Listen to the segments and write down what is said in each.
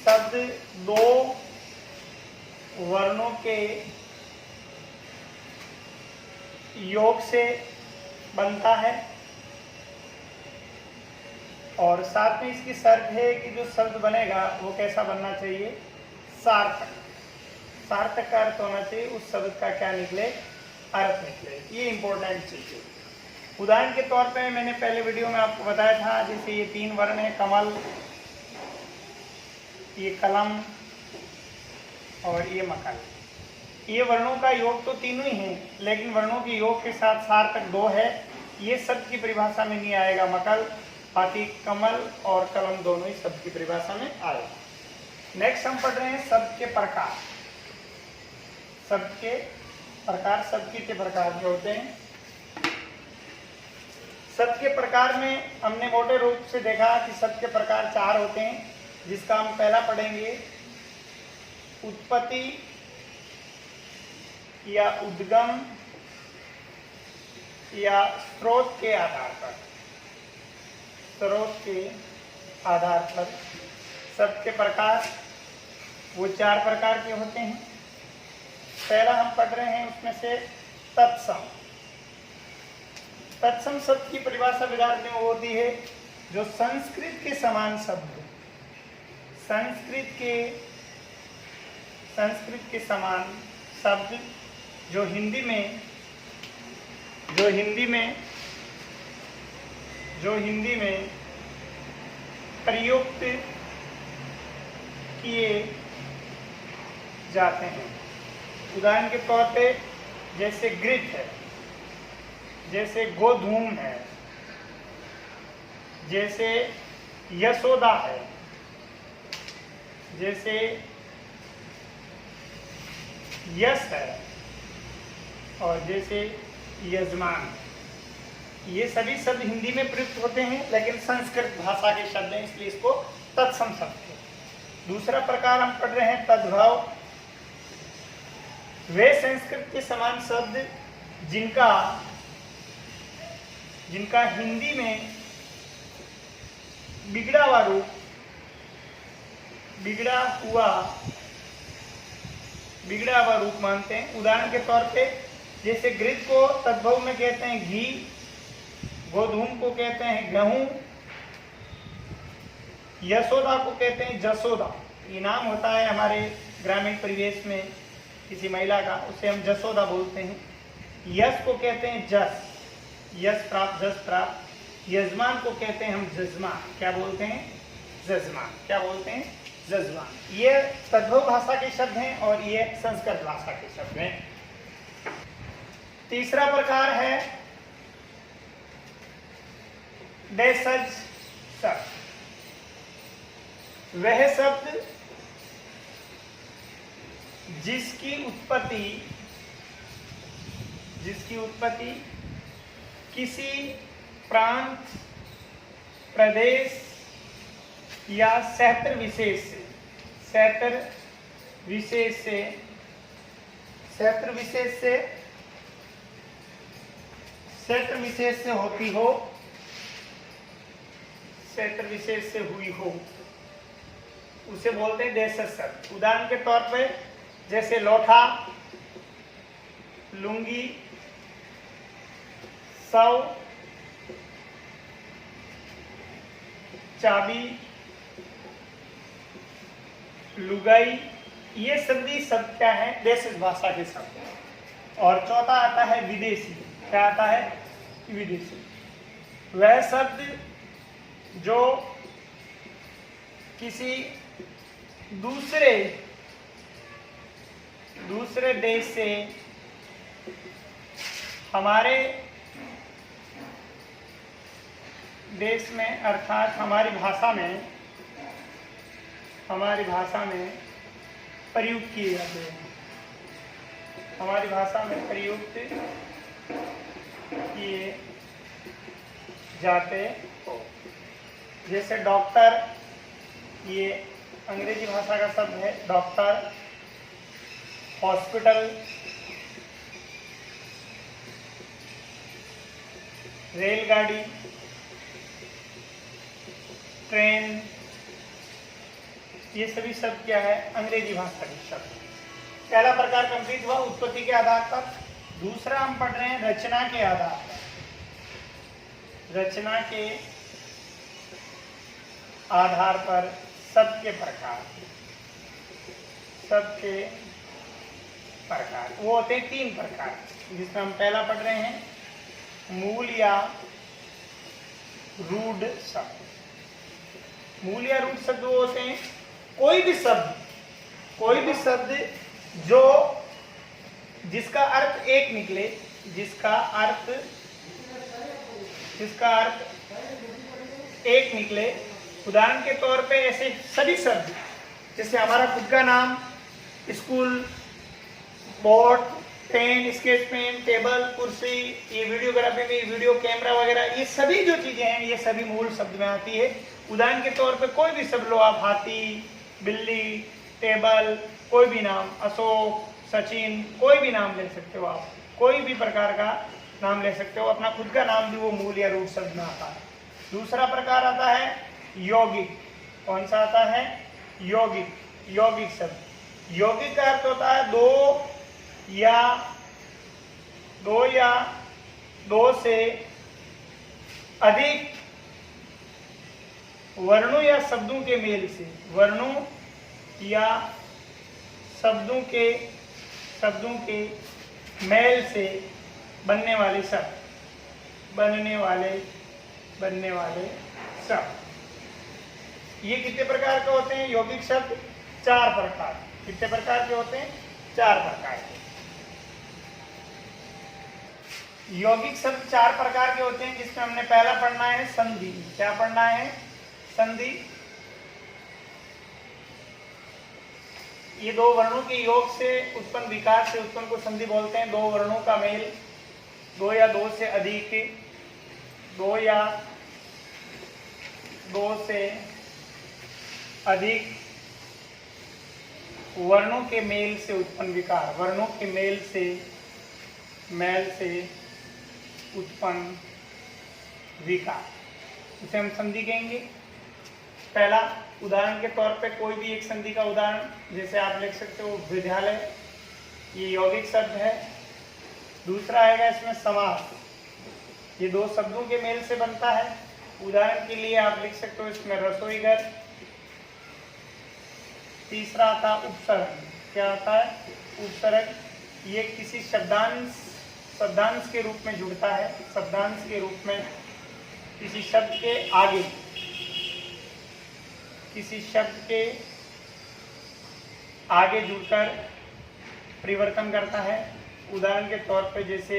शब्द दो वर्णों के योग से बनता है और साथ में इसकी शर्त है कि जो शब्द बनेगा वो कैसा बनना चाहिए, सार्थक। सार्थक का अर्थ होना चाहिए उस शब्द का क्या निकले, अर्थ निकले। ये इंपॉर्टेंट चीज है। उदाहरण के तौर पे मैंने पहले वीडियो में आपको बताया था, जैसे ये तीन वर्ण है, कमल, ये कलम और ये मकल। ये वर्णों का योग तो तीनों ही हैं, लेकिन वर्णों के योग के साथ सार्थक दो है। ये शब्द की परिभाषा में नहीं आएगा मकल, बाकी कमल और कलम दोनों ही शब्द की परिभाषा में आएगा। नेक्स्ट हम पढ़ रहे हैं शब्द के प्रकार। शब्द के प्रकार, शब्द कितने प्रकार के होते हैं? शब्द के प्रकार में हमने मोटे रूप से देखा कि शब्द के प्रकार चार होते हैं, जिसका हम पहला पढ़ेंगे उत्पत्ति या उद्गम या स्रोत के आधार पर। स्रोत के आधार पर शब्द के प्रकार वो चार प्रकार के होते हैं। पहला हम पढ़ रहे हैं उसमें से तत्सम। तत्सम शब्द की परिभाषा विद्यार्थी में होती है जो संस्कृत के समान शब्द, संस्कृत के समान शब्द जो हिंदी में प्रयुक्त किए जाते हैं। उदाहरण के तौर पे जैसे घृत है, जैसे गोधूम है, जैसे यशोदा है, जैसे यश है और जैसे यजमान। ये सभी शब्द हिंदी में प्रयुक्त होते हैं, लेकिन संस्कृत भाषा के शब्द हैं, इसलिए इसको तत्सम शब्द है। दूसरा प्रकार हम पढ़ रहे हैं तद्भव। वे संस्कृत के समान शब्द जिनका हिंदी में बिगड़ा हुआ रूप मानते हैं। उदाहरण के तौर पे जैसे घृत को तद्भव में कहते हैं घी, गोधूम को कहते हैं गेहूं, यशोदा को कहते हैं जसोदा। ये नाम होता है हमारे ग्रामीण परिवेश में किसी महिला का, उसे हम जसोदा बोलते हैं। यश को कहते हैं जस, यश प्राप्त, जस प्राप्त। यजमान को कहते हैं हम जजमान। क्या बोलते हैं? जजमान। क्या बोलते हैं? जजमान। ये तद्भव भाषा के शब्द हैं और ये संस्कृत भाषा के शब्द हैं। तीसरा प्रकार है देशज शब्द। वह शब्द जिसकी उत्पत्ति किसी प्रांत, प्रदेश या क्षेत्र विशेष से होती हो, क्षेत्र विशेष से हुई हो, उसे बोलते हैं देशज शब्द। उदाहरण के तौर पे जैसे लोठा, लुंगी, सौ, चाबी, लुगाई, ये सभी शब्द क्या है? देशज भाषा के शब्द। और चौथा आता है विदेशी। क्या आता है? विदेशी। वह शब्द जो किसी दूसरे देश से हमारे देश में, अर्थात हमारी भाषा में प्रयुक्त किए जाते हैं। हमारी भाषा में प्रयुक्त किए जाते हो। जैसे डॉक्टर, ये अंग्रेजी भाषा का शब्द है डॉक्टर। हॉस्पिटल, रेलगाड़ी, ट्रेन, ये सभी शब्द क्या है, अंग्रेजी भाषा के शब्द। पहला प्रकार कंप्लीट हुआ उत्पत्ति के आधार पर। दूसरा हम पढ़ रहे हैं रचना के आधार पर। रचना के आधार पर शब्द के प्रकार। शब्द के प्रकार वो होते हैं 3 प्रकार, जिसमें हम पहला पढ़ रहे हैं मूल या रूढ़ शब्द। मूल या रूढ़ शब्द वो होते हैं कोई भी शब्द जो जिसका अर्थ एक निकले, जिसका अर्थ एक निकले। उदाहरण के तौर पे ऐसे सभी शब्द जैसे हमारा खुद का नाम, school, board, pen, sketch pen, table, कुर्सी, ये वीडियोग्राफी में वीडियो कैमरा वगैरह, ये सभी जो चीजें हैं ये सभी मूल शब्द में आती है। उदाहरण के तौर पे कोई भी शब्द लो आप, हाथी, बिल्ली, टेबल, कोई भी नाम, अशोक, सचिन, कोई भी नाम ले सकते हो आप, कोई भी प्रकार का नाम ले सकते हो। अपना खुद का नाम भी वो मूल या रूढ़ शब्द में आता है। दूसरा प्रकार आता है यौगिक। कौन सा आता है? यौगिक शब्द। यौगिक का अर्थ होता है दो या दो से अधिक वर्णों या शब्दों के मेल से, वर्णों या शब्दों के मेल से बनने वाले शब्द, बनने वाले शब्द। ये कितने प्रकार के होते हैं यौगिक शब्द? 4 प्रकार। कितने प्रकार के होते हैं? 4 प्रकार के यौगिक शब्द 4 प्रकार के होते हैं, जिसमें हमने पहला पढ़ना है संधि। क्या पढ़ना है? संधि। ये 2 वर्णों के योग से उत्पन्न विकार से उत्पन्न को संधि बोलते हैं। 2 वर्णों का मेल, 2 या 2 से अधिक, 2 या 2 से अधिक वर्णों के मेल से उत्पन्न विकार, वर्णों के मेल से उत्पन्न विकार, उसे हम संधि कहेंगे। पहला उदाहरण के तौर पे कोई भी एक संधि का उदाहरण जैसे आप लिख सकते हो विद्यालय, ये यौगिक शब्द है। दूसरा आएगा इसमें समास, ये 2 शब्दों के मेल से बनता है। उदाहरण के लिए आप लिख सकते हो इसमें रसोई घर। तीसरा आता उपसर्ग। क्या आता है? उपसर्ग। ये किसी शब्दांश के रूप में जुड़ता है, शब्दांश के रूप में किसी शब्द के आगे, किसी शब्द के आगे जुड़कर परिवर्तन करता है। उदाहरण के तौर पे जैसे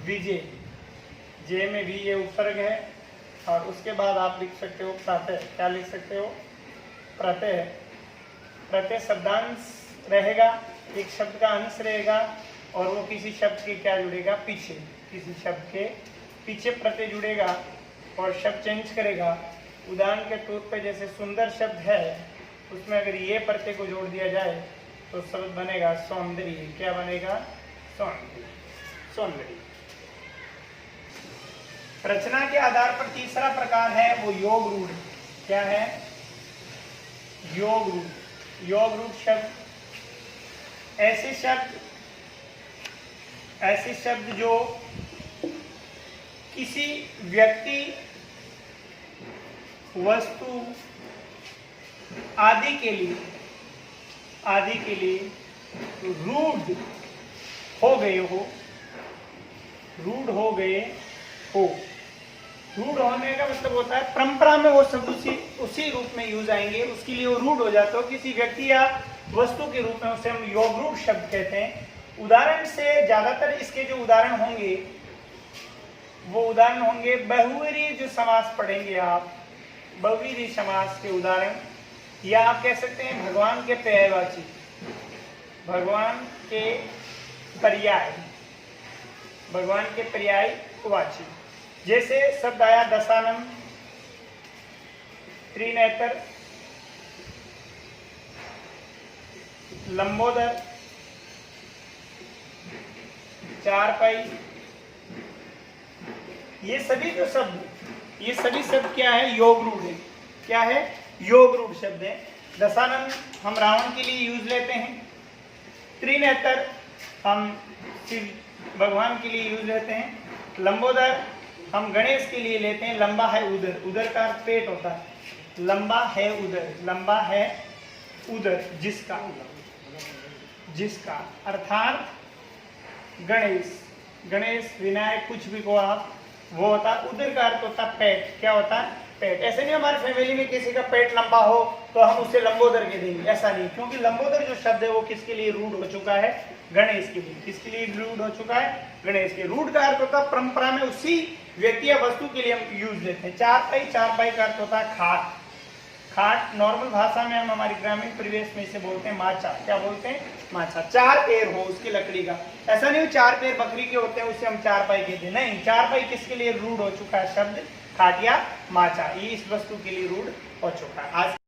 विजय, जे में भी ये उपसर्ग है, और उसके बाद आप लिख सकते हो प्रत्यय। क्या लिख सकते हो? प्रत्यय। प्रत्यय शब्दांश रहेगा, एक शब्द का अंश रहेगा, और वो किसी शब्द के क्या जुड़ेगा? पीछे, किसी शब्द के पीछे प्रत्यय जुड़ेगा और शब्द चेंज करेगा। उदाहरण के तौर पे जैसे सुंदर शब्द है, उसमें अगर ये प्रत्यय को जोड़ दिया जाए तो शब्द बनेगा सौंदर्य। क्या बनेगा? सौंदर्य। रचना के आधार पर तीसरा प्रकार है वो योग रूढ़। क्या है? योग रूढ़। योग रूढ़ शब्द ऐसे शब्द जो किसी व्यक्ति, वस्तु आदि के लिए रूढ़ हो गए हो। रूढ़ होने का मतलब होता है परंपरा में वो शब्द उसी रूप में यूज आएंगे, उसके लिए वो रूढ़ हो जाता है। किसी व्यक्ति या वस्तु के रूप में उसे हम योग रूढ़ शब्द कहते हैं। उदाहरण से ज्यादातर इसके जो उदाहरण होंगे वो उदाहरण होंगे बहुव्रीहि जो समास पढ़ेंगे आप, बहुव्रीहि समास के उदाहरण, या आप कह सकते हैं भगवान के पर्यायवाची, भगवान के पर्यायवाची। जैसे शब्द आया दशानन, त्रिनेत्र, लंबोदर, चारपाई, ये सभी शब्द क्या है? योग रूढ़ है। क्या है? योग रूढ़ शब्द है। दशानन हम रावण के लिए यूज लेते हैं। त्रिनेत्र हम शिव भगवान के लिए यूज लेते हैं। लंबोदर हम गणेश के लिए लेते हैं। लंबा है उदर, उदर का अर्थ पेट होता है। लंबा है उदर, लंबा है उदर जिसका, जिसका अर्थात गणेश, गणेश विनायक कुछ भी को आप, वो होता है। उदर का अर्थ होता है पेट। क्या होता है? पेट। ऐसे नहीं हमारी फैमिली में किसी का पेट लंबा हो तो हम उसे लंबोदर के देंगे, ऐसा नहीं, क्योंकि लंबोदर जो शब्द है वो किसके लिए रूढ़ हो चुका है? गणेश के लिए। किसके लिए रूढ़ हो चुका है? गणेश के। रूढ़ का अर्थ होता है परंपरा में उसी व्यक्ति या वस्तु के लिए हम यूज लेते हैं। चारपाई, चारपाई का अर्थ होता है खाट। खाट नॉर्मल भाषा में हम हमारी ग्रामीण परिवेश में इसे बोलते हैं माचा। क्या बोलते हैं? माचा। चार पैर हो उसकी लकड़ी का, ऐसा नहीं चार पैर बकरी के होते हैं उसे हम चारपाई कहते हैं, नहीं। चारपाई किसके लिए रूढ़ हो चुका है शब्द? खाट या माचा, ये इस वस्तु के लिए रूढ़ हो चुका है। आज